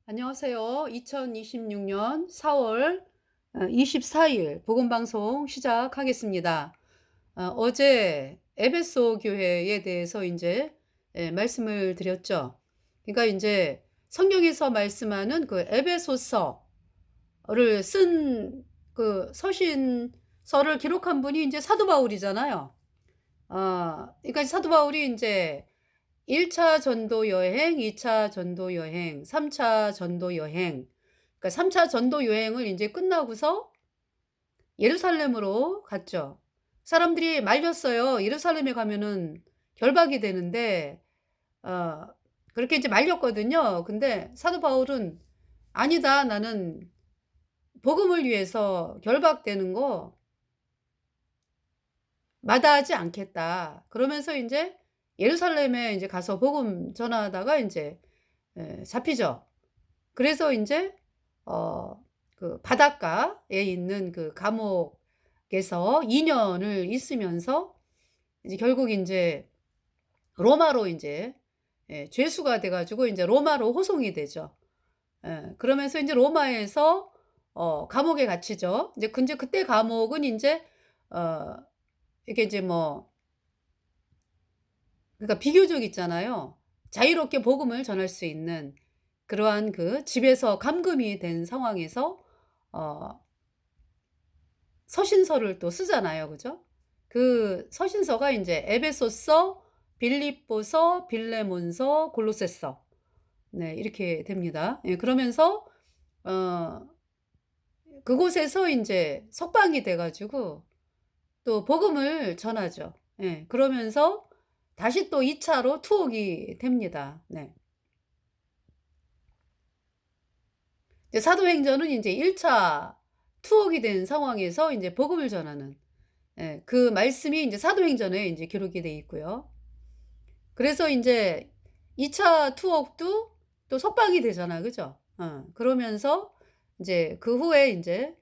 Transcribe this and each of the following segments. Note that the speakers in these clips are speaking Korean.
안녕하세요. 2026년 4월 24일 복음방송 시작하겠습니다. 어제 에베소 교회에 대해서 이제 말씀을 드렸죠. 그러니까 이제 성경에서 말씀하는 그 에베소서를 쓴 그 서신서를 기록한 분이 이제 사도 바울이잖아요. 그러니까 사도 바울이 이제 1차 전도 여행, 2차 전도 여행, 3차 전도 여행, 그러니까 3차 전도 여행을 인제 끝나고서 예루살렘으로 갔죠. 사람들이 말렸어요. 예루살렘에 가면은 결박이 되는데 어 그렇게 이제 말렸거든요. 근데 사도 바울은 "아니다. 나는 복음을 위해서 결박되는 거 마다하지 않겠다." 그러면서 인제 예루살렘에 인제 가서 복음 전하다가 인제 잡히죠. 그래서 인제 어 그 바닷가에 있는 그 감옥에서 2 년을 있으면서 이제 결국 인제 로마로 인제 죄수가 돼 가지고 인제 로마로 호송이 되죠. 그러면서 인제 로마에서 감옥에 갇히죠. 이제 근데 그때 감옥은 인제 어 이게 이제 뭐 그러니까 비교적 있잖아요. 자유롭게 복음을 전할 수 있는 그러한 그 집에서 감금이 된 상황에서 어 서신서를 또 쓰잖아요. 그죠? 그 서신서가 인제 에베소서, 빌립보서, 빌레몬서, 골로새서 네 이렇게 됩니다. 예 그러면서 어 그곳에서 인제 석방이 돼 가지고 또 복음을 전하죠. 예. 그러면서 다시 또 2 차로 투옥이 됩니다. 네. 이제 사도행전은 인제 1차 투옥이 된 상황에서 인제 복음을 전하는 그 말씀이 인제 사도행전에 인제 기록이 돼 있고요. 그래서 인제 2차 투옥도 또 석방이 되잖아요. 그죠? 그러면서 인제 그 후에 인제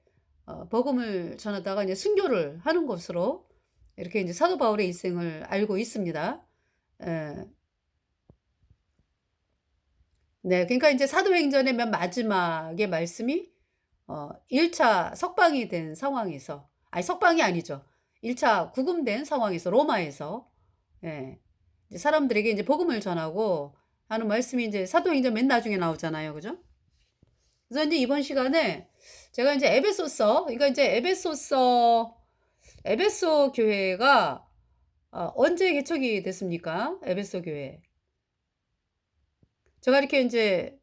복음을 전하다가 이제 순교를 하는 것으로 이렇게 인제 사도 바울의 일생을 알고 있습니다. 예. 네. 그러니까 인제 사도행전의 맨 마지막의 말씀이 1차 석방이 된 상황에서 아니 석방이 아니죠. 1차 구금된 상황에서 로마에서 예 이제 사람들에게 인제 복음을 전하고 하는 말씀이 인제 사도행전 맨 나중에 나오잖아요. 그죠? 그래서 인제 이번 시간에 제가 인제 에베소서 그러니까 인제 에베소 교회가 언제 개척이 됐습니까? 에베소 교회. 제가 이렇게 인제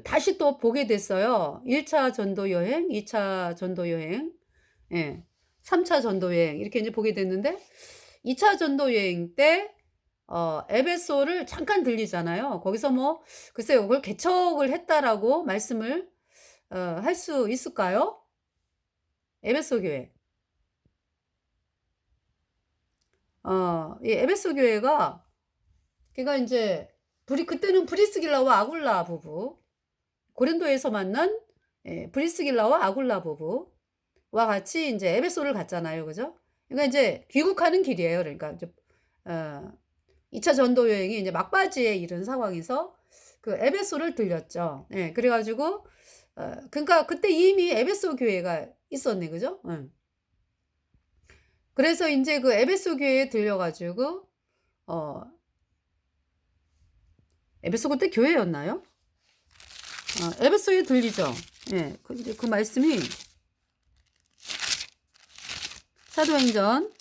다시 또 보게 됐어요. 1차 전도 여행, 2차 전도 여행, 예. 3차 전도 여행 이렇게 인제 보게 됐는데 2차 전도 여행 때 에베소를 잠깐 들리잖아요. 거기서 뭐 글쎄요. 그걸 개척을 했다라고 말씀을 할 수 있을까요? 에베소 교회. 이 에베소 교회가 걔가 인제 그때는 브리스길라와 아굴라 부부, 고린도에서 만난 브리스길라와 아굴라 부부와 같이 인제 에베소를 갔잖아요. 그죠? 그러니까 인제 귀국하는 길이에요. 그러니까 이제 어 2차 전도 여행이 인제 막바지에 이른 상황에서 그 에베소를 들렸죠. 예. 그래 가지고 그러니까 그때 이미 에베소 교회가 있었네. 그죠? 예. 그래서 인제 그 에베소 교회에 들려 가지고 어 에베소 그때 교회였나요? 에베소에 들리죠. 예. 근데 그 말씀이 사도행전,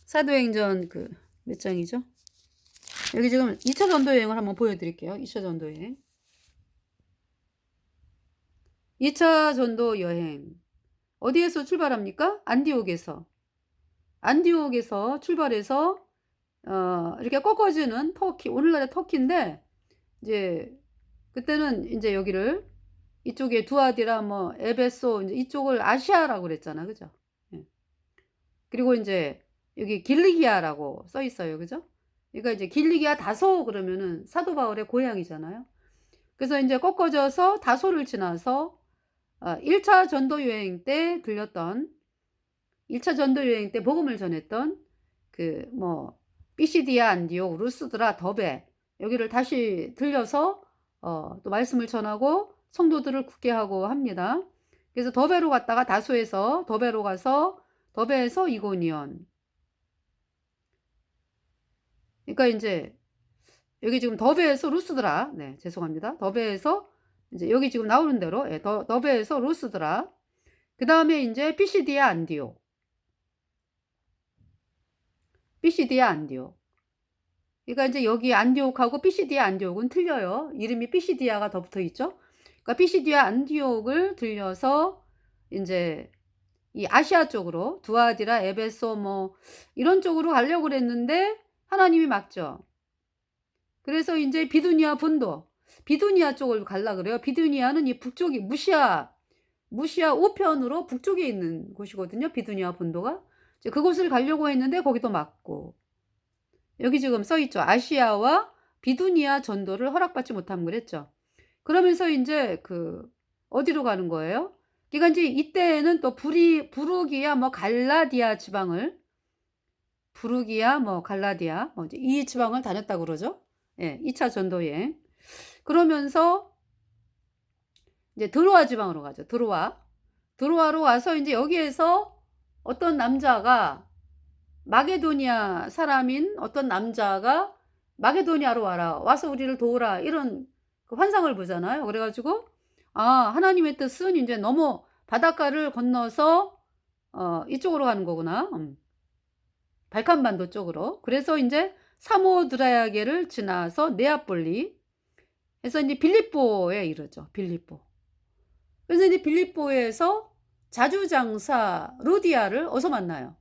사도행전 그 몇 장이죠? 여기 지금 2차 전도 여행을 한번 보여 드릴게요. 2차 전도 여행. 2차 전도 여행. 어디에서 출발합니까? 안디옥에서. 안디옥에서 출발해서 이렇게 꺾어지는 터키 오늘날의 터키인데 이제 그때는 인제 여기를 이쪽에 두아디라 뭐 에베소 인제 이쪽을 아시아라고 그랬잖아. 그죠? 예. 그리고 인제 여기 길리기아라고 써 있어요. 그죠? 그러니까 이제 길리기아 다소 그러면은 사도 바울의 고향이잖아요. 그래서 인제 꺾어져서 다소를 지나서 1차 전도 여행 때 들렸던 1차 전도 여행 때 복음을 전했던 그 뭐 피시디아, 안디옥, 루스드라, 더베 여기를 다시 들려서 또 말씀을 전하고 성도들을 굳게 하고 합니다. 그래서 더베로 갔다가 다소에서 더베로 가서 더베에서 이고니온. 그러니까 인제 여기 지금 더베에서 루스드라. 네, 죄송합니다. 더베에서 이제 여기 지금 나오는 대로 예, 더베에서 루스드라. 그다음에 인제 피시디아 안디옥. 피시디아 안디옥. 그러니까 인제 여기 안디옥하고 피시디아 안디옥은 틀려요. 이름이 피시디아가 더 붙어 있죠. 그러니까 피시디아 안디옥을 들려서 인제 이 아시아 쪽으로 두아디라, 에베소 뭐 이런 쪽으로 가려고 그랬는데 하나님이 막죠. 그래서 인제 비두니아 본도, 비두니아 쪽을 갈라 그래요. 비두니아는 이 북쪽이 무시아 우편으로 북쪽에 있는 곳이거든요, 비두니아 본도가. 이제 그곳을 가려고 했는데 거기도 막고. 여기 지금 써 있죠. 아시아와 비두니아 전도를 허락받지 못함 그랬죠. 그러면서 인제 어디로 가는 거예요? 그러니까 인제 이때에는 또 부르기아 뭐 갈라디아 지방을 부르기아 뭐 갈라디아 뭐 이제 이 지방을 다녔다고 그러죠. 예. 2차 전도 여행. 그러면서 이제 드로아 지방으로 가죠. 드로아. 드로아로 와서 인제 여기에서 어떤 남자가 마게도니아 사람인 어떤 남자가 "마게도니아로 와라. 와서 우리를 도우라." 이런 환상을 보잖아요. 그래 가지고 하나님의 뜻은 인제 너무 바닷가를 건너서 이쪽으로 가는 거구나. 발칸반도 쪽으로. 그래서 인제 사모드라야게를 지나서 네아폴리 해서 인제 빌립보에 이르죠, 빌립보. 그래서 이제 빌립보에서 자주장사 루디아를 어서 만나요.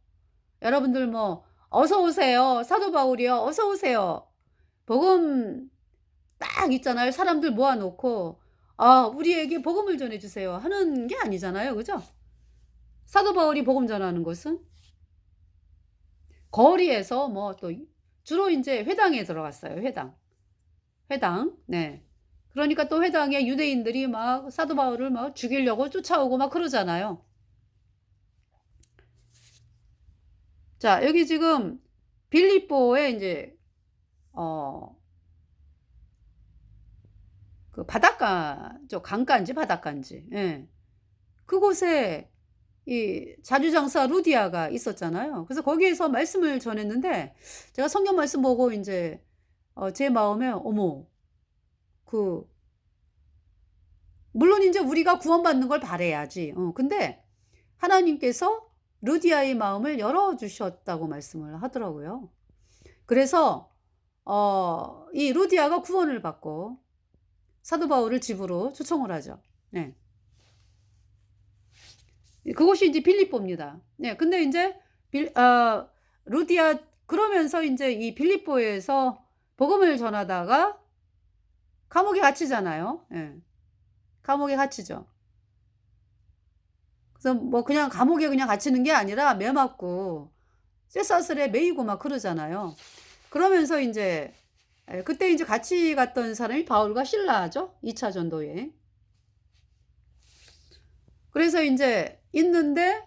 여러분들 뭐 "어서 오세요. 사도 바울이요. 어서 오세요." 복음 딱 있잖아요. 사람들 모아 놓고 우리에게 복음을 전해 주세요." 하는 게 아니잖아요. 그죠? 사도 바울이 복음 전하는 것은 거리에서 뭐 또 주로 인제 회당에 들어갔어요, 회당. 회당. 네. 그러니까 또 회당에 유대인들이 막 사도 바울을 막 죽이려고 쫓아오고 막 그러잖아요. 자, 여기 지금 빌립보에 인제 어 바닷가 쪽 강가인지 바닷가인지 예. 그곳에 이 자주장사 루디아가 있었잖아요. 그래서 거기에서 말씀을 전했는데 제가 성경 말씀 보고 인제 제 마음에 어머 그 물론 인제 우리가 구원받는 걸 바라야지. 근데 하나님께서 루디아의 마음을 열어 주셨다고 말씀을 하더라고요. 그래서 이 루디아가 구원을 받고 사도 바울을 집으로 초청을 하죠. 네. 그곳이 인제 빌립보입니다. 네. 근데 인제 루디아 그러면서 인제 이 빌립보에서 복음을 전하다가 감옥에 갇히잖아요. 예. 감옥에 갇히죠. 그래서 뭐 그냥 감옥에 그냥 갇히는 게 아니라 매 맞고 쇠사슬에 매이고 막 그러잖아요. 그러면서 인제 그때 인제 같이 갔던 사람이 바울과 실라죠. 2차 전도 여행. 그래서 인제 있는데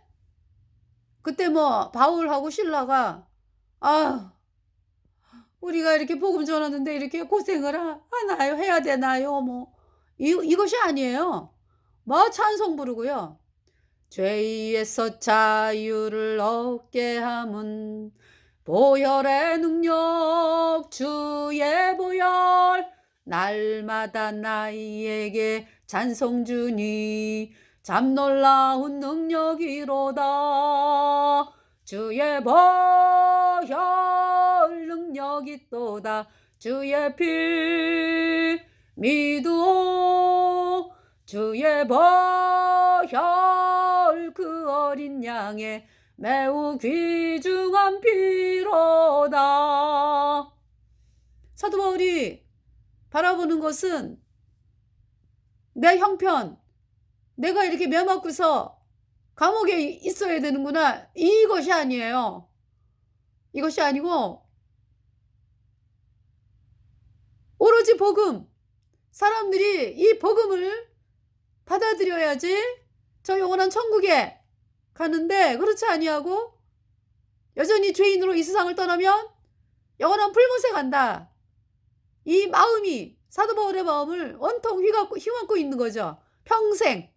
그때 뭐 바울하고 실라가 "아 우리가 이렇게 복음 전하는데 이렇게 고생을 하나요? 해야 되나요?" 뭐 이것이 아니에요. 뭐 찬송 부르고요. "죄에서 자유를 얻게 함은 보혈의 능력 주의 보혈 날마다 나에게 찬송 주니 참 놀라운 능력이로다. 주의 보혈 능력이 또다. 주의 피 믿으오 주의 보혈 그 어린 양의 매우 귀중한 피로다." 사도 바울이 바라보는 것은 내 형편, 내가 이렇게 매 맞고서 감옥에 있어야 되는구나 이것이 아니에요. 이것이 아니고 오로지 복음, 사람들이 이 복음을 받아들여야지 저 영원한 천국에 가는데 그렇지 아니하고 여전히 죄인으로 이 세상을 떠나면 영원한 불못에 간다. 이 마음이 사도 바울의 마음을 온통 휘감고 있는 거죠. 평생.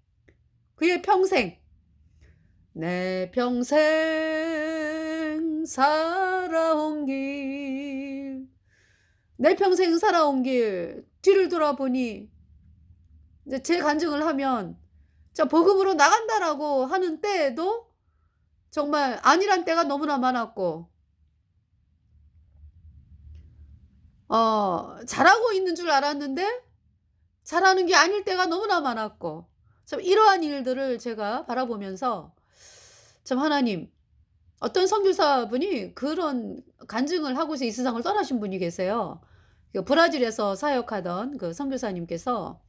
그의 평생. 내 평생 살아온 길. 내 평생 살아온 길 뒤를 돌아보니 이제 제 간증을 하면 복음으로 나간다라고 하는 때에도 정말 아니란 때가 너무나 많았고 잘하고 있는 줄 알았는데 잘하는 게 아닐 때가 너무나 많았고 참 이러한 일들을 제가 바라보면서 참 하나님 어떤 선교사분이 그런 간증을 하고서 이 세상을 떠나신 분이 계세요. 그 브라질에서 사역하던 그 선교사님께서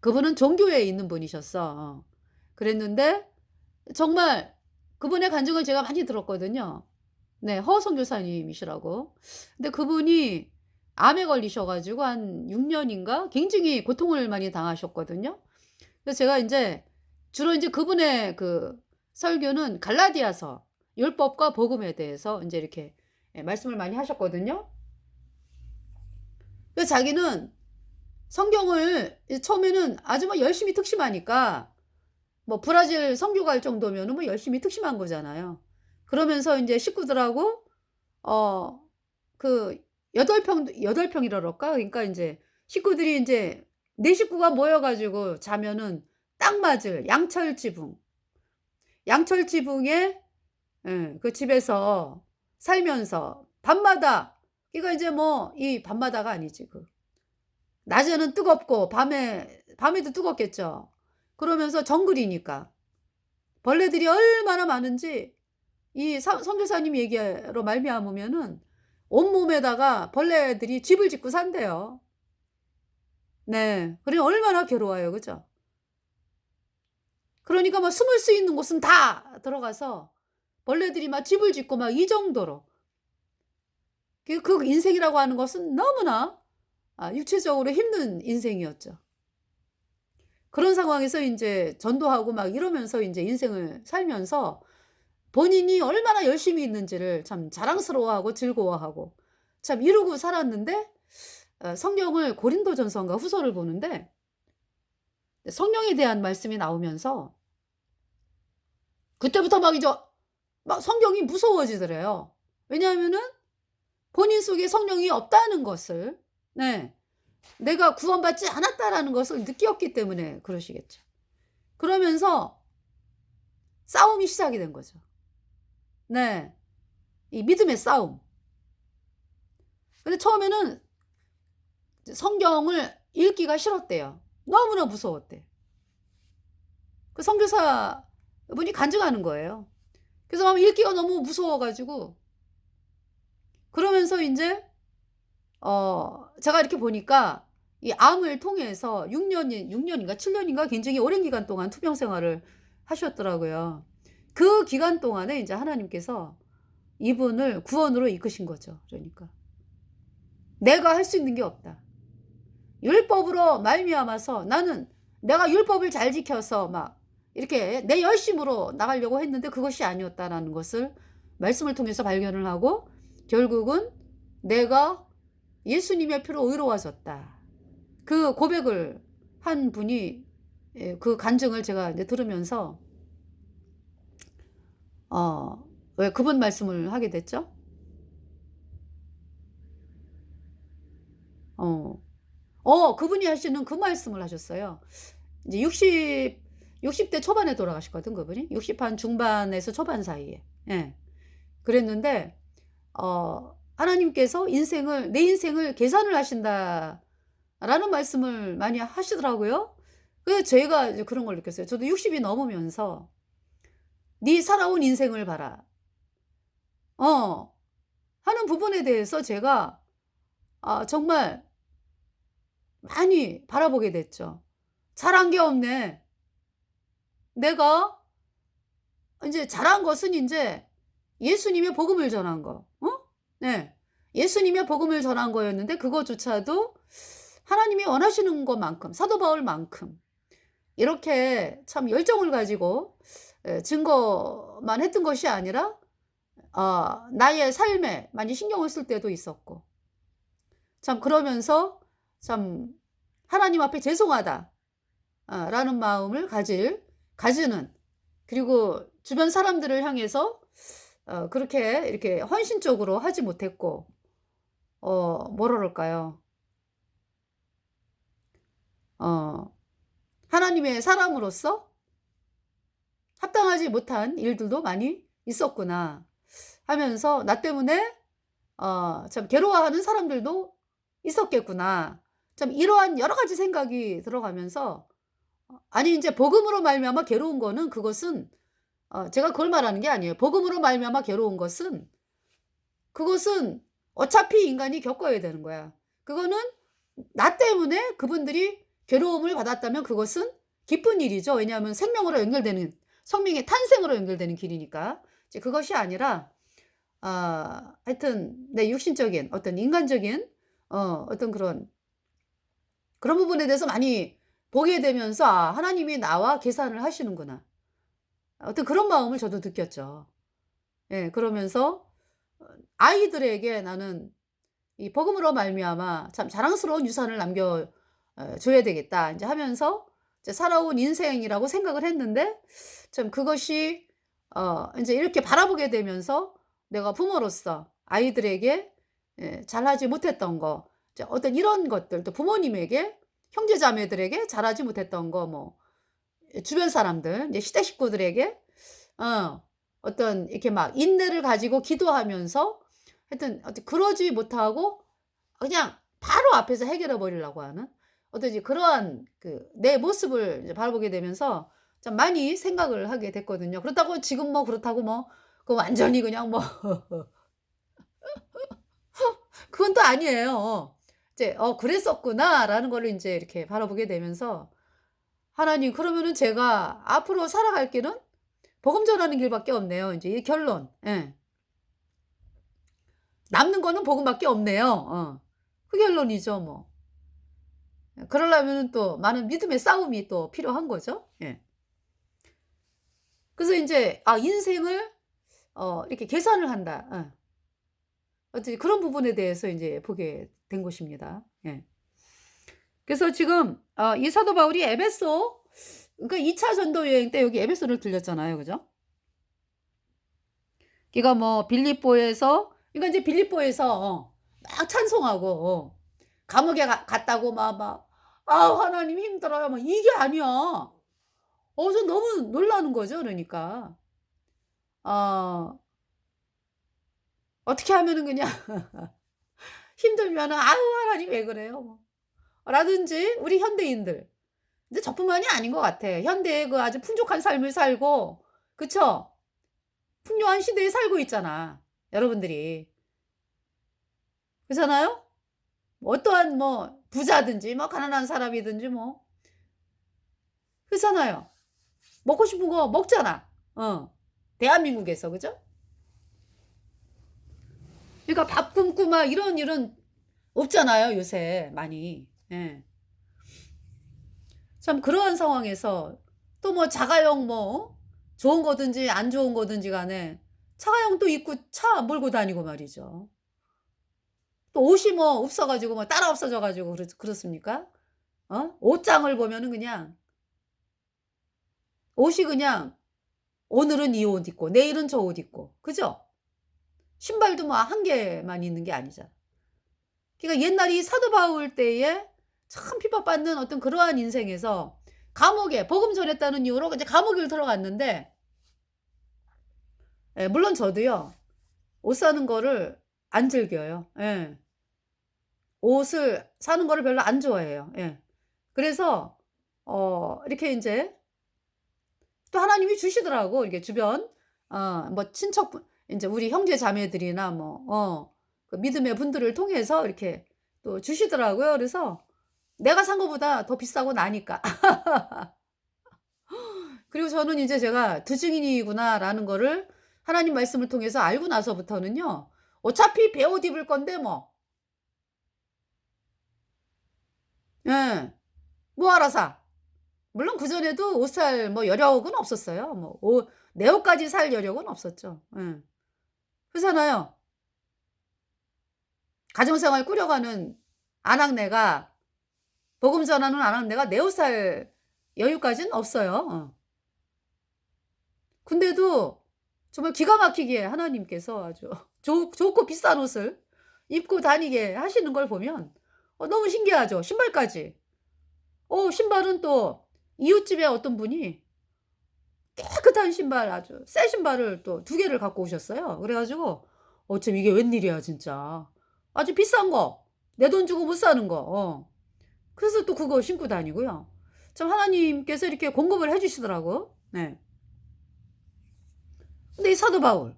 그분은 종교에 있는 분이셨어. 그랬는데 정말 그분의 간증을 제가 많이 들었거든요. 네. 허 선교사님이시라고. 근데 그분이 암에 걸리셔 가지고 한 6 년인가 굉장히 고통을 많이 당하셨거든요. 그래서 제가 인제 주로 인제 그분의 그 설교는 갈라디아서 율법과 복음에 대해서 인제 이렇게 말씀을 많이 하셨거든요. 그래서 자기는 성경을 처음에는 아주 열심히 특심하니까 브라질 선교 갈 정도면은 열심히 특심한 거잖아요. 그러면서 인제 식구들하고 어 그 8 평이라 그럴까? 그러니까 인제 식구들이 인제 4 식구가 모여 가지고 자면은 딱 맞을 양철 지붕. 양철 지붕에 그 집에서 살면서 밤마다 그러니까 이제 이 밤마다가 아니지 낮에는 뜨겁고 밤에도 뜨겁겠죠. 그러면서 정글이니까 벌레들이 얼마나 많은지 이 선교사님 얘기로 말미암으면은 온몸에다가 벌레들이 집을 짓고 산대요. 네. 그러니 얼마나 괴로워요. 그죠? 그러니까 숨을 수 있는 곳은 다 들어가서 벌레들이 막 집을 짓고 막 이 정도로 그 인생이라고 하는 것은 너무나 육체적으로 힘든 인생이었죠. 그런 상황에서 인제 전도하고 막 이러면서 인제 인생을 살면서 본인이 얼마나 열심히 있는지를 참 자랑스러워하고 즐거워하고 참 이루고 살았는데 성경을 고린도전서인가 후서를 보는데 성령에 대한 말씀이 나오면서 그때부터 막 성경이 무서워지더래요. 왜냐하면은 본인 속에 성령이 없다는 것을 네. 내가 구원받지 않았다라는 것을 느꼈기 때문에 그러시겠죠. 그러면서 싸움이 시작이 된 거죠. 네. 이 믿음의 싸움. 근데 처음에는 성경을 읽기가 싫었대요. 너무나 무서웠대. 그 선교사분이 간증하는 거예요. 그래서 막 읽기가 너무 무서워 가지고 그러면서 인제 제가 이렇게 보니까 이 암을 통해서 6 년인가 7 년인가 굉장히 오랜 기간 동안 투병 생활을 하셨더라고요. 그 기간 동안에 인제 하나님께서 이분을 구원으로 이끄신 거죠. 그러니까. 내가 할 수 있는 게 없다. 율법으로 말미암아서 나는 내가 율법을 잘 지켜서 막 이렇게 내 열심으로 나가려고 했는데 그것이 아니었다라는 것을 말씀을 통해서 발견을 하고 결국은 내가 예수님의 피로 의로워졌다. 그 고백을 한 분이 그 간증을 제가 이제 들으면서 왜 그분 말씀을 하게 됐죠? 어. 그분이 하시는 그 말씀을 하셨어요. 이제 60대 초반에 돌아가셨거든 그분이. 60한 중반에서 초반 사이에. 예. 그랬는데 하나님께서 "내 인생을 계산을 하신다."라는 말씀을 많이 하시더라고요. 그래서 제가 이제 그런 걸 느꼈어요. 저도 60이 넘으면서 "네 살아온 인생을 봐라." 어 하는 부분에 대해서 제가 정말 많이 바라보게 됐죠. '잘한 게 없네.' 내가 인제 잘한 것은 인제 예수님의 복음을 전한 거. 네. 예수님의 복음을 전한 거였는데 그거조차도 하나님이 원하시는 것만큼 사도 바울만큼 이렇게 참 열정을 가지고 증거만 했던 것이 아니라 나의 삶에 많이 신경을 쓸 때도 있었고 참 그러면서 참 '하나님 앞에 죄송하다.' 라는 마음을 가지는, 그리고 주변 사람들을 향해서 그렇게 이렇게 헌신적으로 하지 못했고, 뭐라 그럴까요? 어 하나님의 사람으로서 합당하지 못한 일들도 많이 있었구나 하면서, 나 때문에 참 괴로워하는 사람들도 있었겠구나. 참 이러한 여러 가지 생각이 들어가면서, 아니 인제 복음으로 말미암아 괴로운 거는, 그것은 제가 그걸 말하는 게 아니에요. 복음으로 말미암아 괴로운 것은, 그것은 어차피 인간이 겪어야 되는 거야. 그거는 나 때문에 그분들이 괴로움을 받았다면 그것은 기쁜 일이죠. 왜냐하면 생명으로 연결되는, 생명의 탄생으로 연결되는 길이니까. 이제 그것이 아니라 하여튼 내 육신적인 어떤 인간적인 어떤 그런 부분에 대해서 많이 보게 되면서 '아 하나님이 나와 계산을 하시는구나.' 어떤 그런 마음을 저도 느꼈죠. 예. 그러면서 아이들에게 나는 이 복음으로 말미암아 참 자랑스러운 유산을 남겨 줘야 되겠다 인제 하면서 이제 살아온 인생이라고 생각을 했는데, 참 그것이 인제 이렇게 바라보게 되면서 내가 부모로서 아이들에게 잘하지 못했던 거, 이제 어떤 이런 것들, 또 부모님에게 형제 자매들에게 잘하지 못했던 거, 뭐 주변 사람들 이제 시대 식구들에게 어떤 이렇게 막 인내를 가지고 기도하면서 하여튼 그러지 못하고 그냥 바로 앞에서 해결해 버리려고 하는 어떤 이제 그러한 내 모습을 이제 바라보게 되면서 참 많이 생각을 하게 됐거든요. 그렇다고 지금 뭐 그렇다고 뭐 완전히 그냥 뭐 그건 또 아니에요. 이제 '그랬었구나.'라는 거를 인제 이렇게 바라보게 되면서, '하나님 그러면은 제가 앞으로 살아갈 길은 복음 전하는 길밖에 없네요.' 인제 이 결론. 예. '남는 거는 복음밖에 없네요.' 그 결론이죠 뭐. 그러려면은 또 많은 믿음의 싸움이 또 필요한 거죠. 예. 그래서 인제 '아 인생을 이렇게 계산을 한다.' 어찌 그런 부분에 대해서 인제 보게 된 것입니다. 예. 그래서 지금 이 사도 바울이 에베소, 그러니까 2차 전도 여행 때 여기 에베소를 들렸잖아요. 그죠? 그러니까 뭐 빌립보에서, 그러니까 인제 빌립보에서 막 찬송하고 감옥에 갔다고 막 "아우 하나님 힘들어요." 막 이게 아니야. 저 너무 놀라는 거죠 그러니까. 어 어떻게 하면은 그냥 힘들면은 "아유 하나님 왜 그래요?" 뭐 라든지 우리 현대인들. 근데 저뿐만이 아닌 것 같아. 현대에 그 아주 풍족한 삶을 살고, 그쵸? 풍요한 시대에 살고 있잖아, 여러분들이. 그렇잖아요? 어떠한 뭐 부자든지 뭐 가난한 사람이든지 뭐, 그렇잖아요. 먹고 싶은 거 먹잖아. 대한민국에서. 그죠? 그러니까 밥 굶고 막 이런 일은 없잖아요, 요새 많이. 예. 참 그러한 상황에서 또 뭐 자가용 뭐 좋은 거든지 안 좋은 거든지 간에 자가용 또 입고 차 몰고 다니고 말이죠. 또 옷이 뭐 없어 가지고 뭐 따라 없어져 가지고 그렇습니까? 옷장을 보면은 그냥 옷이 그냥 오늘은 이 옷 입고 내일은 저 옷 입고, 그죠? 신발도 뭐 한 개만 있는 게 아니잖아. 그러니까 옛날 이 사도 바울 때에 참 핍박받는 어떤 그러한 인생에서 감옥에 복음 전했다는 이유로 이제 감옥을 들어갔는데, 예 물론 저도요. 옷 사는 거를 안 즐겨요. 예. 옷을 사는 거를 별로 안 좋아해요. 예. 그래서 이렇게 인제 또 하나님이 주시더라고. 이렇게 주변 뭐 친척분 인제 우리 형제 자매들이나 뭐 그 믿음의 분들을 통해서 이렇게 또 주시더라고요. 그래서 내가 산 거보다 더 비싸고 나니까. 그리고 저는 이제 제가 '두 증인이구나.'라는 거를 하나님 말씀을 통해서 알고 나서부터는요. 어차피 배옷 입을 건데 뭐, 예. 뭐하러 사. 물론 그전에도 옷 살 뭐 여력은 없었어요. 뭐 옷 내 옷까지 살 여력은 없었죠. 예. 그렇잖아요. 가정생활 꾸려가는 아낙네가 복음 전하는 아낙네가 내 옷 살 여유까지는 없어요. 근데도 정말 기가 막히게 하나님께서 아주 좋고 비싼 옷을 입고 다니게 하시는 걸 보면 너무 신기하죠. 신발까지. 신발은 또 이웃집에 어떤 분이 깨끗한 신발 아주 새 신발을 또 2개를 갖고 오셨어요. 그래 가지고 참 이게 웬일이야 진짜. 아주 비싼 거. 내 돈 주고 못 사는 거. 그래서 또 그거 신고 다니고요. 참 하나님께서 이렇게 공급을 해 주시더라고. 네. 근데 이 사도 바울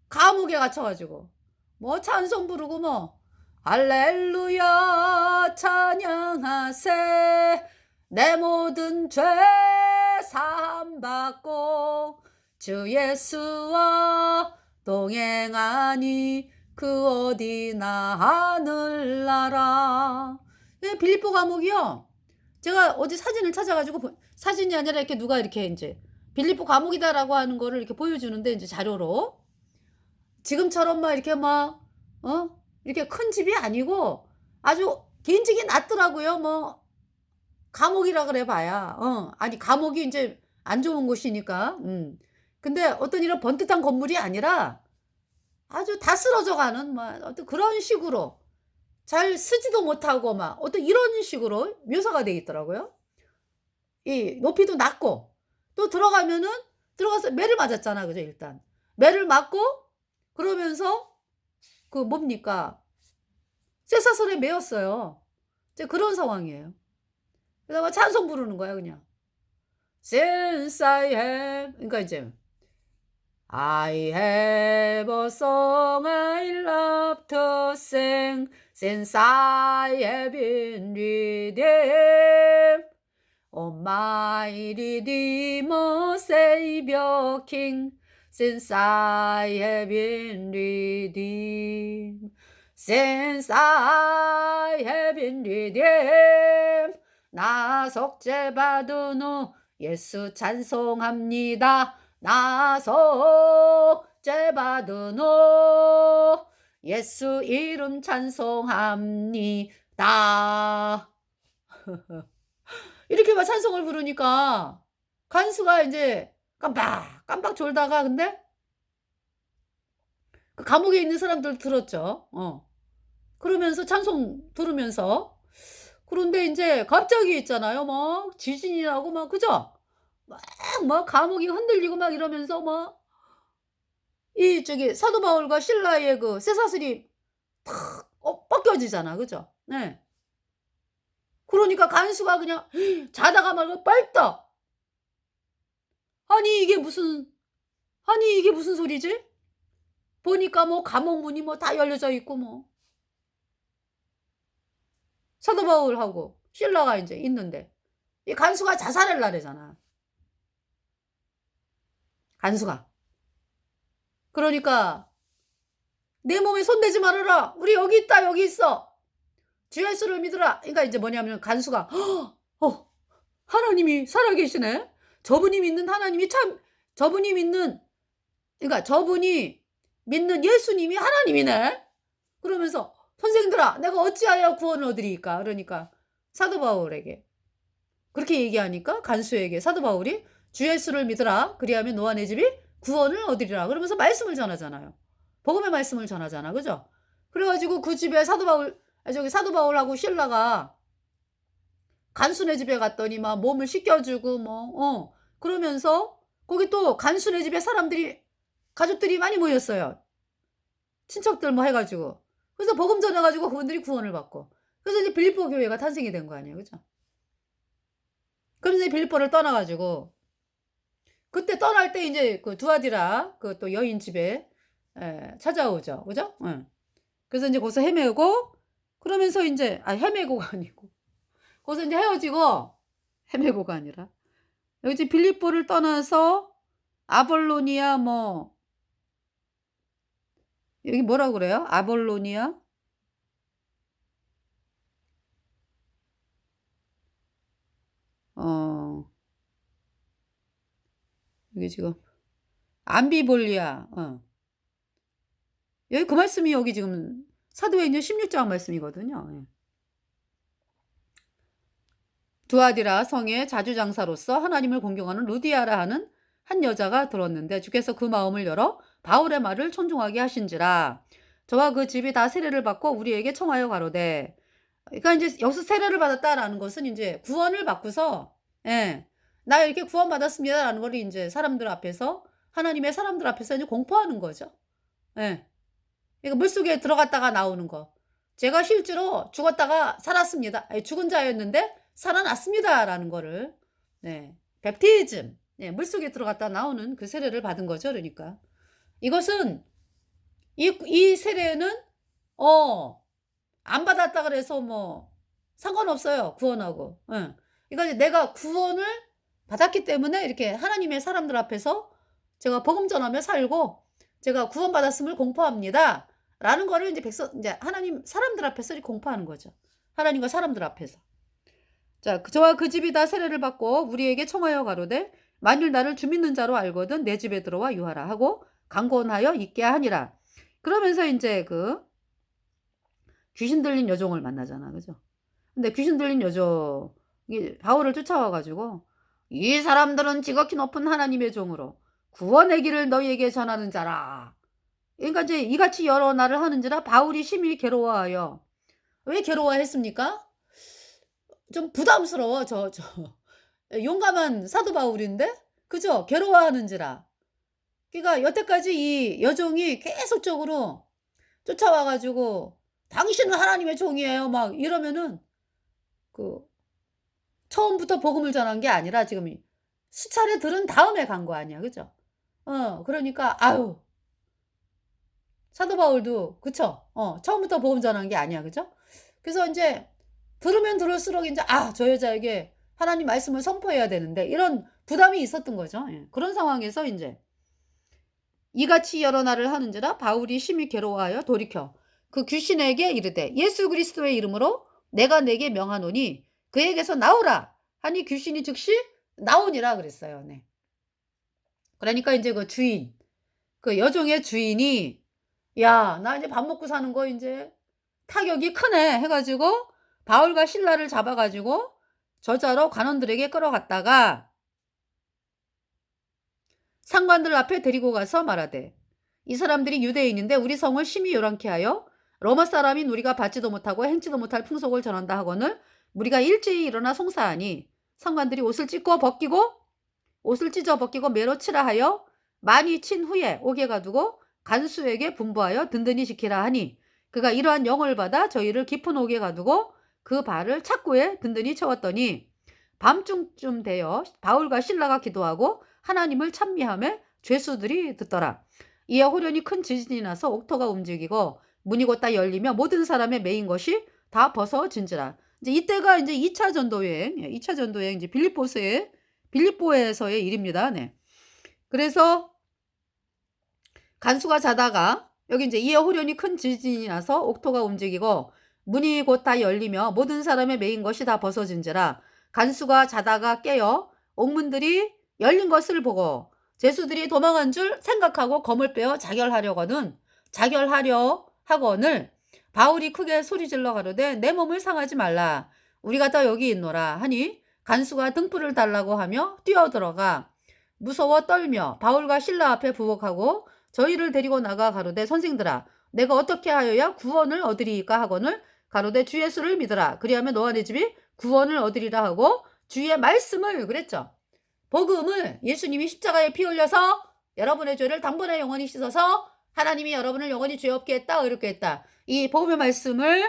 감옥에 갇혀 가지고 뭐 찬송 부르고 뭐 할렐루야 찬양하세 내 모든 죄 사함 받고 주 예수와 동행하니 그 어디나 하늘나라. 빌립보 감옥이요. 제가 어제 사진을 찾아 가지고 사진이 아니라 이렇게 누가 이렇게 인제 빌립보 감옥이다라고 하는 거를 이렇게 보여주는데 인제 자료로. 지금처럼 막 이렇게 막 이렇게 큰 집이 아니고 아주 개인적이 낮더라고요. 뭐 감옥이라 그래 봐야. 아니 감옥이 인제 안 좋은 곳이니까. 근데 어떤 이런 번듯한 건물이 아니라 아주 다 쓰러져 가는 막 어떤 그런 식으로 잘 쓰지도 못하고 막 어떤 이런 식으로 묘사가 돼 있더라고요. 이 높이도 낮고 또 들어가면은 들어가서 매를 맞았잖아. 그죠 일단. 매를 맞고 그러면서 그 뭡니까? 쇠사슬에 매였어요. 이제 그런 상황이에요. 그래서 막 찬송 부르는 거야 그냥. Since I have 그러니까 이제 I have a song I love to sing since I have been redeemed. Oh my Redeemer, Savior, King, since I have been redeemed. Since I have been redeemed. 나 속죄받은 후 예수 찬송합니다. 나 속죄받은 후 예수 이름 찬송합니다. 이렇게 막 찬송을 부르니까 간수가 인제 깜빡 졸다가 근데 그 감옥에 있는 사람들 들었죠. 그러면서 찬송 들으면서 그런데 인제 갑자기 있잖아요. 막 지진이 나고 막 그죠? 막 감옥이 흔들리고 막 이러면서 막 이 저기 사도 바울과 실라의 그 쇠사슬이 탁 벗겨지잖아. 그죠? 네. 그러니까 간수가 그냥 자다가 말고 뻘떡. 아니 이게 무슨 소리지? 보니까 뭐 감옥 문이 뭐 다 열려져 있고 뭐. 사도 바울하고 실라가 인제 있는데 이 간수가 자살을 하려잖아. 간수가. 그러니까 "내 몸에 손대지 말아라. 우리 여기 있다. 여기 있어. 주 예수를 믿으라." 그러니까 이제 뭐냐면 간수가 하나님이 살아계시네. 저분이 믿는 하나님이 참 저분이 믿는 그러니까 저분이 믿는 예수님이 하나님이네. 그러면서 "선생들아 내가 어찌하여 구원을 얻으리이까?" 그러니까 사도 바울에게 그렇게 얘기하니까 간수에게 사도 바울이 "주 예수를 믿으라. 그리하면 너와 내 집이 구원을 얻으리라." 그러면서 말씀을 전하잖아요. 복음의 말씀을 전하잖아. 그죠? 그래 가지고 그 집에 사도 바울하고 실라가 간수네 집에 갔더니 막 몸을 씻겨 주고 뭐 그러면서 거기 또 간수네 집에 사람들이 가족들이 많이 모였어요. 친척들 뭐 해 가지고. 그래서 복음 전해 가지고 그분들이 구원을 받고. 그래서 이제 빌립보 교회가 탄생이 된 거 아니에요. 그죠? 그래서 이제 빌립보를 떠나 가지고 그때 떠날 때 인제 그 두아디라 그 또 여인 집에 찾아오죠. 그죠? 예. 그래서 인제 거기서 헤매고 그러면서 인제 헤매고가 아니고 거기서 인제 헤어지고 헤매고가 아니라 여기 이제 빌립보를 떠나서 아볼로니아 뭐 여기 뭐라 그래요? 아볼로니아? 어 여기 지금 암비볼리아 여기 그 말씀이 여기 지금 사도행전 16장 말씀이거든요. 예. 두아디라 성의 자주장사로서 하나님을 공경하는 루디아라 하는 한 여자가 들었는데 주께서 그 마음을 열어 바울의 말을 존중하게 하신지라. 저와 그 집이 다 세례를 받고 우리에게 청하여 가로되. 그러니까 이제 여기서 세례를 받았다라는 것은 이제 구원을 받고서, 예, 나 이렇게 구원받았습니다라는 걸 이제 사람들 앞에서, 하나님의 사람들 앞에서 이제 공포하는 거죠. 예. 그러니까 물속에 들어갔다가 나오는 거. 제가 실제로 죽었다가 살았습니다. 아니, 죽은 자였는데 살아났습니다라는 거를, 네, 뵙티즘, 네, 물속에 들어갔다 나오는 그 세례를 받은 거죠. 그러니까 이것은 이 세례는 안 받았다 그래서 뭐 상관없어요. 구원하고. 예. 그러니까 내가 구원을 받았기 때문에 이렇게 하나님의 사람들 앞에서 제가 복음 전하며 살고 제가 구원받았음을 공포합니다. 라는 거를 이제 이제 하나님 사람들 앞에서 이렇게 공포하는 거죠. 하나님과 사람들 앞에서. 자, 저와 그 집이 다 세례를 받고 우리에게 청하여 가로되 만일 나를 주 믿는 자로 알거든 내 집에 들어와 유하라 하고 강권하여 있게 하니라. 그러면서 이제 그 귀신 들린 여종을 만나잖아. 그죠? 근데 귀신 들린 여종이 바울을 쫓아와 가지고 이 사람들은 지극히 높은 하나님의 종으로 구원의 길을 너희에게 전하는 자라. 그러니까 이제 이같이 여러 날을 하는지라 바울이 심히 괴로워하여. 왜 괴로워했습니까? 좀 부담스러워. 용감한 사도 바울인데, 그죠? 괴로워하는지라. 그러니까 여태까지 이 여종이 계속적으로 쫓아와 가지고 당신은 하나님의 종이에요 막 이러면은 그 처음부터 복음을 전한 게 아니라 지금 수차례 들은 다음에 간 거 아니야. 그죠? 그러니까 아유, 사도 바울도 그쵸? 처음부터 복음 전한 게 아니야. 그죠? 그래서 인제 들으면 들을수록 인제 '아, 저 여자에게 하나님 말씀을 선포해야 되는데.' 이런 부담이 있었던 거죠. 예. 그런 상황에서 인제 이같이 여러 날을 하는지라 바울이 심히 괴로워하여 돌이켜 그 귀신에게 이르되 예수 그리스도의 이름으로 내가 내게 명하노니 그에게서 나오라 하니 귀신이 즉시 나오니라 그랬어요. 네. 그러니까 인제 그 주인, 그 여종의 주인이 "야, 나 이제 밥 먹고 사는 거 인제 타격이 크네." 해 가지고 바울과 실라를 잡아 가지고 저자로 관원들에게 끌어갔다가 상관들 앞에 데리고 가서 말하되 이 사람들이 유대인인데 우리 성을 심히 요란케 하여 로마 사람인 우리가 받지도 못하고 행치도 못할 풍속을 전한다 하거늘 우리가 일제히 일어나 송사하니 상관들이 옷을 찢어 벗기고 매로 치라 하여 많이 친 후에 옥에 가두고 간수에게 분부하여 든든히 지키라 하니 그가 이러한 영을 받아 저희를 깊은 옥에 가두고 그 발을 착고에 든든히 채웠더니 밤중쯤 되어 바울과 실라가 기도하고 하나님을 찬미하며 죄수들이 듣더라. 이에 호련히 큰 지진이 나서 옥토가 움직이고 문이 곧다 열리며 모든 사람의 매인 것이 다 벗어진지라. 이제 이때가 이제 2차 전도 여행, 2차 전도 여행 이제 빌립보에서의 일입니다. 네. 그래서 간수가 자다가 여기 이제 이에 호련히 큰 지진이 나서 옥토가 움직이고 문이 곧 다 열리며 모든 사람의 매인 것이 다 벗어진지라. 간수가 자다가 깨어 옥문들이 열린 것을 보고 죄수들이 도망한 줄 생각하고 검을 빼어 자결하려 하거늘 바울이 크게 소리질러 가로되 내 몸을 상하지 말라 우리가 다 여기 있노라 하니 간수가 등불을 달라고 하며 뛰어들어가 무서워 떨며 바울과 실라 앞에 부복하고 저희를 데리고 나가 가로되 선생들아 내가 어떻게 하여야 구원을 얻으리이까 하거늘 가로되 주 예수를 믿으라 그리하면 너와 내 집이 구원을 얻으리라 하고 주의 말씀을 그랬죠. 복음을 예수님이 십자가에 피 흘려서 여러분의 죄를 단번에 영원히 씻어서 하나님이 여러분을 영원히 죄 없게 했다 의롭게 했다. 이 복음의 말씀을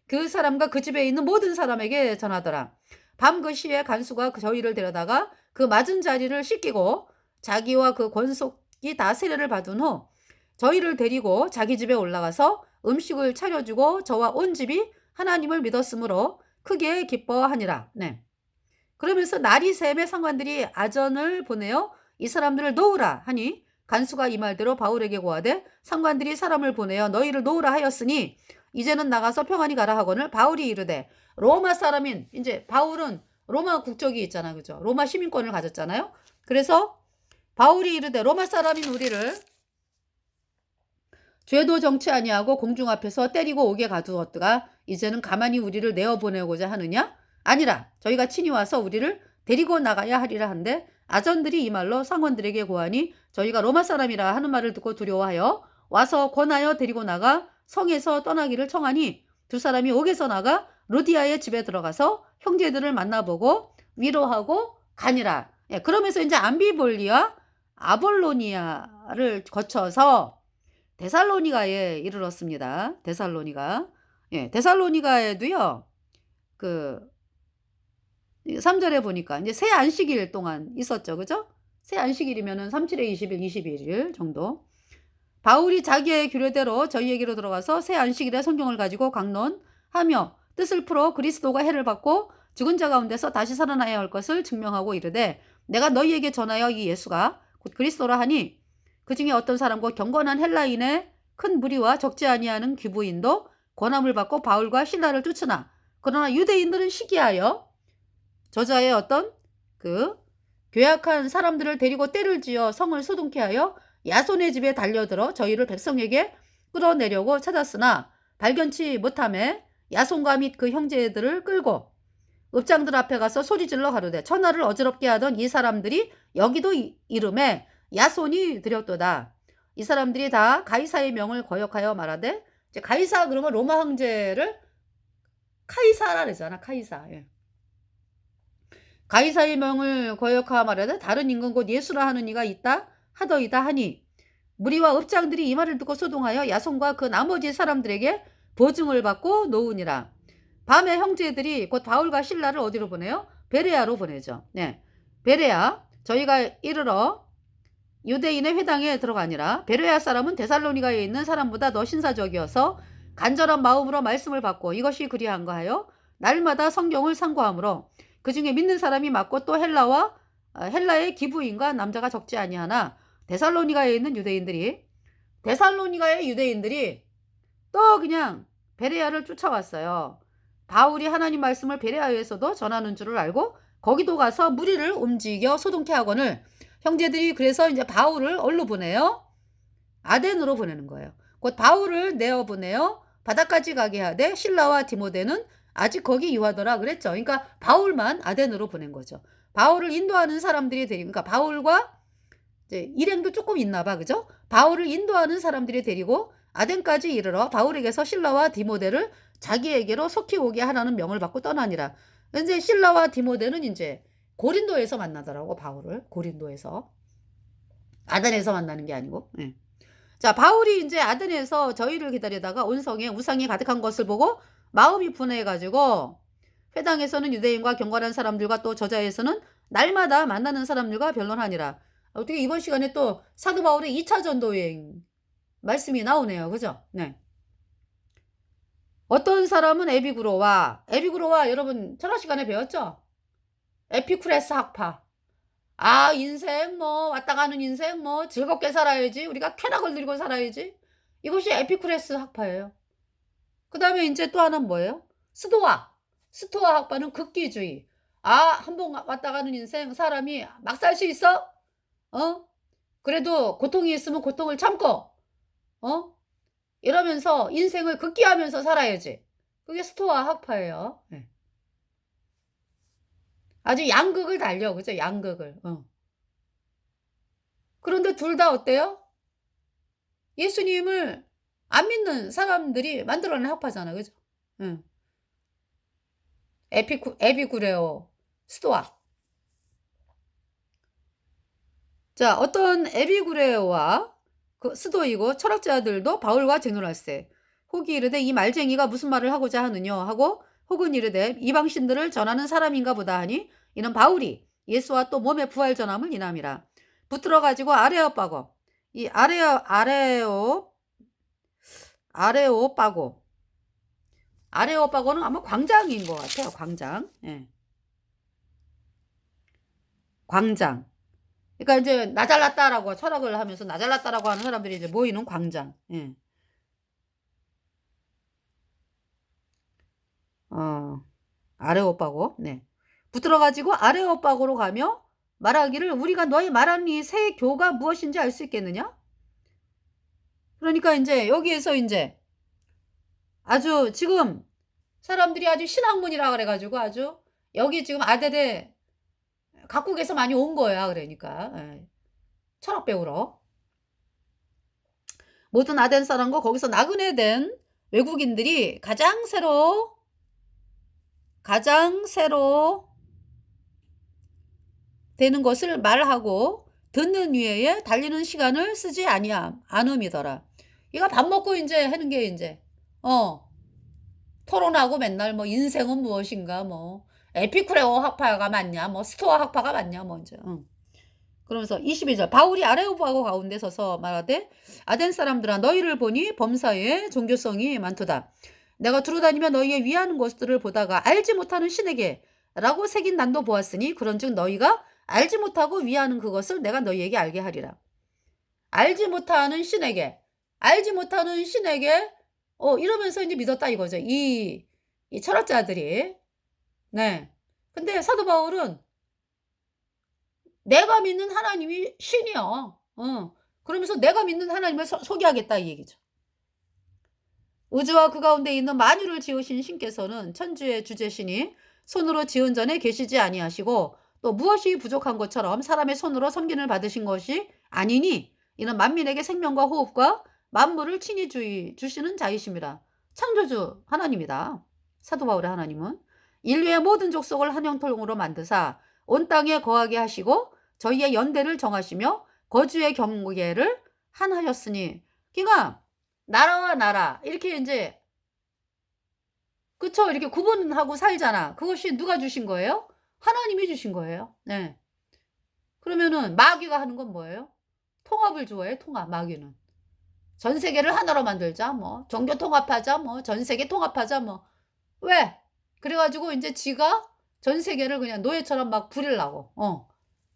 그 사람과 그 집에 있는 모든 사람에게 전하더라. 밤 그 시에 간수가 저희를 데려다가 그 맞은 자리를 씻기고 자기와 그 권속이 다 세례를 받은 후 저희를 데리고 자기 집에 올라가서 음식을 차려주고 저와 온 집이 하나님을 믿었으므로 크게 기뻐하니라. 네. 그러면서 날이 샘에 상관들이 아전을 보내어 이 사람들을 놓으라 하니 간수가 이 말대로 바울에게 고하되 상관들이 사람을 보내어 너희를 놓으라 하였으니 이제는 나가서 평안히 가라 하거늘 바울이 이르되 로마 사람인 이제 바울은 로마 국적이 있잖아. 그죠? 로마 시민권을 가졌잖아요. 그래서 바울이 이르되 로마 사람인 우리를 죄도 정치 아니하고 공중 앞에서 때리고 옥에 가두었다가 이제는 가만히 우리를 내어보내고자 하느냐? 아니라 저희가 친히 와서 우리를 데리고 나가야 하리라 한데 아전들이 이 말로 상원들에게 고하니 저희가 로마 사람이라 하는 말을 듣고 두려워하여 와서 권하여 데리고 나가 성에서 떠나기를 청하니 두 사람이 옥에서 나가 루디아의 집에 들어가서 형제들을 만나보고 위로하고 가니라. 예, 그러면서 이제 암비볼리와 아볼로니아를 거쳐서 데살로니가에 이르렀습니다. 데살로니가. 예, 데살로니가에도요. 그 3절에 보니까 이제 새 안식일 동안 있었죠. 그죠? 새 안식일이면은 37에 20일, 21일 정도. 바울이 자기의 규례대로 저희에게로 들어가서 새 안식일에 성경을 가지고 강론하며 뜻을 풀어 그리스도가 해를 받고 죽은 자 가운데서 다시 살아나야 할 것을 증명하고 이르되 내가 너희에게 전하여 이 예수가 곧 그리스도라 하니 그 중에 어떤 사람과 경건한 헬라인의 큰 무리와 적지 아니하는 귀부인도 권함을 받고 바울과 신라를 쫓으나 그러나 유대인들은 시기하여 저자의 어떤 그 괴악한 사람들을 데리고 떼를 지어 성을 소동케 하여 야손의 집에 달려들어 저희를 백성에게 끌어내려고 찾았으나 발견치 못함에 야손과 및 그 형제들을 끌고 읍장들 앞에 가서 소리질러 가로되 천하를 어지럽게 하던 이 사람들이 여기도 이름에 야손이 들였도다. 이 사람들이 다 가이사의 명을 거역하여 말하되 이제 가이사 그러면 로마 황제를 카이사라 그러잖아. 카이사. 예. 가이사의 명을 거역하여 말하되 다른 임금 곧 예수라 하는 이가 있다 하더이다 하니 무리와 읍장들이 이 말을 듣고 소동하여 야손과 그 나머지 사람들에게 보증을 받고 놓으니라. 밤에 형제들이 곧 바울과 신라를 어디로 보내요? 베레아로 보내죠. 네. 베레아 저희가 이르러 유대인의 회당에 들어가니라. 베레아 사람은 데살로니가에 있는 사람보다 더 신사적이어서 간절한 마음으로 말씀을 받고 이것이 그리한가 하여 날마다 성경을 상고하므로 그 중에 믿는 사람이 많고 또 헬라의 기부인과 남자가 적지 아니하나 데살로니가에 있는 데살로니가의 유대인들이 또 그냥 베레아를 쫓아왔어요. 바울이 하나님 말씀을 베레아에서도 전하는 줄을 알고 거기도 가서 무리를 움직여 소동케 하거늘 형제들이 그래서 이제 바울을 어디로 보내요? 아덴으로 보내는 거예요. 곧 바울을 내어 보내요. 바다까지 가게 하되 실라와 디모데는 아직 거기 유하더라 그랬죠. 그러니까 바울만 아덴으로 보낸 거죠. 바울을 인도하는 사람들이 데리고 그러니까 바울과 이제 일행도 조금 있나 봐. 그죠? 바울을 인도하는 사람들이 데리고 아덴까지 이르러 바울에게서 실라와 디모데를 자기에게로 속히 오게 하라는 명을 받고 떠나니라. 이제 실라와 디모데는 이제 고린도에서 만나더라고. 바울을 고린도에서 아덴에서 만나는 게 아니고. 예. 자, 바울이 이제 아덴에서 저희를 기다리다가 온성에 우상이 가득한 것을 보고 마음이 분해해가지고 회당에서는 유대인과 경건한 사람들과 또 저자에서는 날마다 만나는 사람들과 변론하니라. 어떻게 이번 시간에 또 사도 바울의 2차 전도 여행 말씀이 나오네요. 그죠? 네. 어떤 사람은 에비구로와 여러분 철학 시간에 배웠죠? 에피쿠레스 학파. 아, 인생 뭐 왔다 가는 인생 뭐 즐겁게 살아야지. 우리가 쾌락을 누리고 살아야지. 이것이 에피쿠레스 학파예요. 그 다음에 이제 또 하나는 뭐예요? 스토아 학파는 극기주의. 아, 한번 왔다 가는 인생 사람이 막 살 수 있어? 그래도 고통이 있으면 고통을 참고 이러면서 인생을 극기하면서 살아야지. 그게 스토아 학파예요. 네. 아주 양극을 달려. 그죠? 양극을. 그런데 둘 다 어때요? 예수님을 안 믿는 사람들이 만들어낸 학파잖아. 그죠? 응. 에비구레오, 스토아. 자, 어떤 에비구레오와 그 스도이고 철학자들도 바울과 쟁론할세. 혹이 이르되 이 말쟁이가 무슨 말을 하고자 하느냐 하고 혹은 이르되 이방신들을 전하는 사람인가 보다 하니 이는 바울이 예수와 또 몸의 부활 전함을 인함이라. 붙들어 가지고 아레오빠고 이 아레오빠고는 아마 광장인 것 같아요. 광장. 예. 광장. 그러니까 이제 나 잘났다라고 철학을 하면서 나 잘났다라고 하는 사람들이 이제 모이는 광장. 예. 아레오빠고. 네. 붙들어 가지고 아레오빠고로 가며 말하기를 우리가 너희 말하는 이 새 교가 무엇인지 알 수 있겠느냐? 그러니까 이제 여기에서 이제 아주 지금 사람들이 아주 신학문이라 그래가지고 아주 여기 지금 아델에 각국에서 많이 온 거야. 그러니까 철학 배우러. 모든 아덴 사람과 거기서 나그네 된 외국인들이 가장 새로 되는 것을 말하고 듣는 위에 달리는 시간을 쓰지 않음이더라. 이가 밥 먹고 이제 하는 게 이제 토론하고 맨날 뭐 인생은 무엇인가 뭐 에피쿠레오 학파가 맞냐 뭐 스토아 학파가 맞냐 뭐 이제 그러면서 22절 바울이 아레오파고 가운데 서서 말하되 아덴 사람들아 너희를 보니 범사에 종교성이 많도다. 내가 두루다니며 너희의 위하는 것들을 보다가 알지 못하는 신에게 라고 새긴 난도 보았으니 그런즉 너희가 알지 못하고 위하는 그것을 내가 너희에게 알게 하리라. 알지 못하는 신에게 이러면서 이제 믿었다 이거죠. 이 철학자들이. 네. 근데 사도 바울은 내가 믿는 하나님이 신이요. 그러면서 내가 믿는 하나님을 소개하겠다 이 얘기죠. 우주와 그 가운데 있는 만유를 지으신 신께서는 천주의 주제신이 손으로 지은 전에 계시지 아니하시고 또 무엇이 부족한 것처럼 사람의 손으로 섬김을 받으신 것이 아니니 이는 만민에게 생명과 호흡과 만물을 친히 주시는 자이심이라. 창조주 하나님이다. 사도 바울의 하나님은 인류의 모든 족속을 한 형통으로 만드사 온 땅에 거하게 하시고 저희의 연대를 정하시며 거주의 경계를 하셨으니 그러니까 나라와 나라 이렇게 이제 그쵸 이렇게 구분하고 살잖아. 그것이 누가 주신 거예요? 하나님이 주신 거예요. 네. 그러면은 마귀가 하는 건 뭐예요? 통합을 좋아해. 통합. 마귀는 전 세계를 하나로 만들자 뭐 종교 통합하자 뭐 전 세계 통합하자 뭐 왜? 그래가지고 이제 지가 전 세계를 그냥 노예처럼 막 부리려고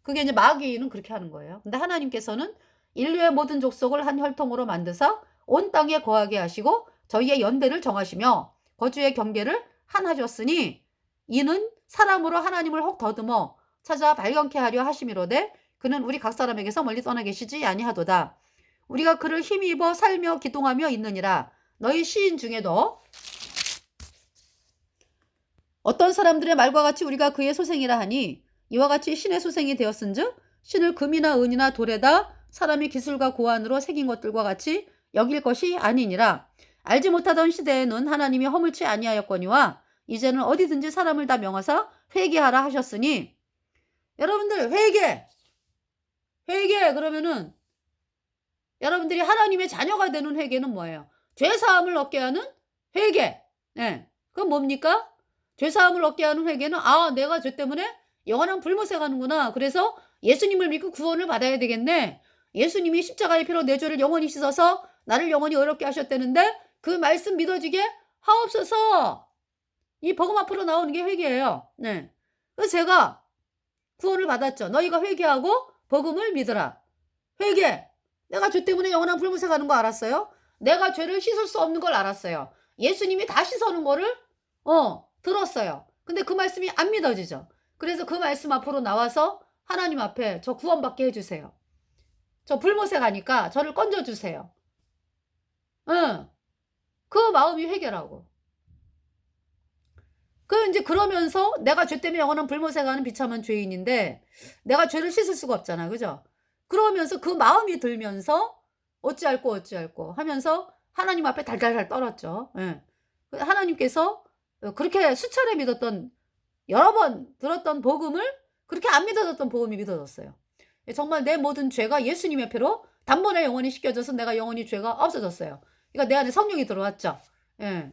그게 이제 마귀는 그렇게 하는 거예요. 근데 하나님께서는 인류의 모든 족속을 한 혈통으로 만드사 온 땅에 거하게 하시고 저희의 연대를 정하시며 거주의 경계를 하셨으니 이는 사람으로 하나님을 혹 더듬어 찾아 발견케 하려 하심이로되 그는 우리 각 사람에게서 멀리 떠나 계시지 아니하도다. 우리가 그를 힘입어 살며 기동하며 있느니라. 너희 시인 중에도 어떤 사람들의 말과 같이 우리가 그의 소생이라 하니 이와 같이 신의 소생이 되었은즉 신을 금이나 은이나 돌에다 사람이 기술과 고안으로 새긴 것들과 같이 여길 것이 아니니라. 알지 못하던 시대에는 하나님이 허물치 아니하였거니와 이제는 어디든지 사람을 다 명하사 회개하라 하셨으니 여러분들 회개 그러면은 여러분들이 하나님의 자녀가 되는 회개는 뭐예요? 죄사함을 얻게 하는 회개. 네. 그건 뭡니까? 죄사함을 얻게 하는 회개는 내가 죄 때문에 영원한 불못에 가는구나. 그래서 예수님을 믿고 구원을 받아야 되겠네. 예수님이 십자가의 피로 내 죄를 영원히 씻어서 나를 영원히 의롭게 하셨다는데 그 말씀 믿어지게 하옵소서. 이 복음 앞으로 나오는 게 회개예요. 네. 그래서 제가 구원을 받았죠. 너희가 회개하고 복음을 믿으라. 회개. 내가 죄 때문에 영원한 불못에 가는 거 알았어요? 내가 죄를 씻을 수 없는 걸 알았어요. 예수님이 다 씻어놓은 거를 들었어요. 근데 그 말씀이 안 믿어지죠. 그래서 그 말씀 앞으로 나와서 하나님 앞에 저 구원받게 해주세요. 저 불못에 가니까 저를 건져주세요. 그 마음이 회개라고. 이제 그러면서 내가 죄 때문에 영원한 불못에 가는 비참한 죄인인데 내가 죄를 씻을 수가 없잖아. 그죠? 그러면서 그 마음이 들면서 어찌할꼬 하면서 하나님 앞에 달달달 떨었죠. 예. 하나님께서 그렇게 수차례 믿었던 여러 번 들었던 복음을 그렇게 안 믿어졌던 복음이 믿어졌어요. 정말 내 모든 죄가 예수님의 피로 단번에 영원히 씻겨져서 내가 영원히 죄가 없어졌어요. 그러니까 내 안에 성령이 들어왔죠. 예.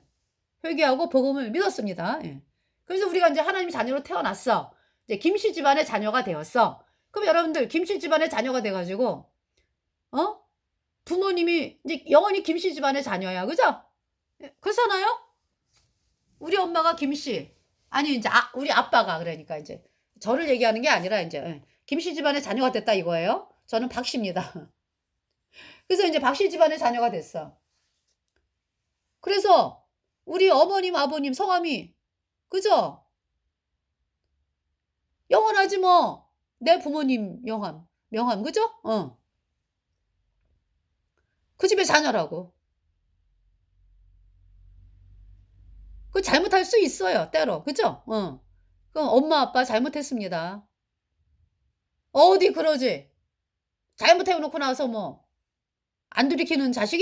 회개하고 복음을 믿었습니다. 예. 그래서 우리가 이제 하나님 자녀로 태어났어. 이제 김씨 집안의 자녀가 되었어. 그럼 여러분들 김씨 집안의 자녀가 돼가지고 부모님이 이제 영원히 김씨 집안의 자녀야, 그죠? 그렇잖아요? 우리 엄마가 김씨 아니 이제 우리 아빠가 그러니까 이제 저를 얘기하는 게 아니라 이제 김씨 집안의 자녀가 됐다 이거예요. 저는 박씨입니다. 그래서 이제 박씨 집안의 자녀가 됐어. 그래서 우리 어머님 아버님 성함이 그죠? 영원하지 뭐. 내 부모님 명함 그죠? 그 집의 자녀라고. 그 잘못할 수 있어요 때로 그죠? 그럼 엄마 아빠 잘못했습니다. 어디 그러지. 잘못해 놓고 나서 뭐 안 돌이키는 자식이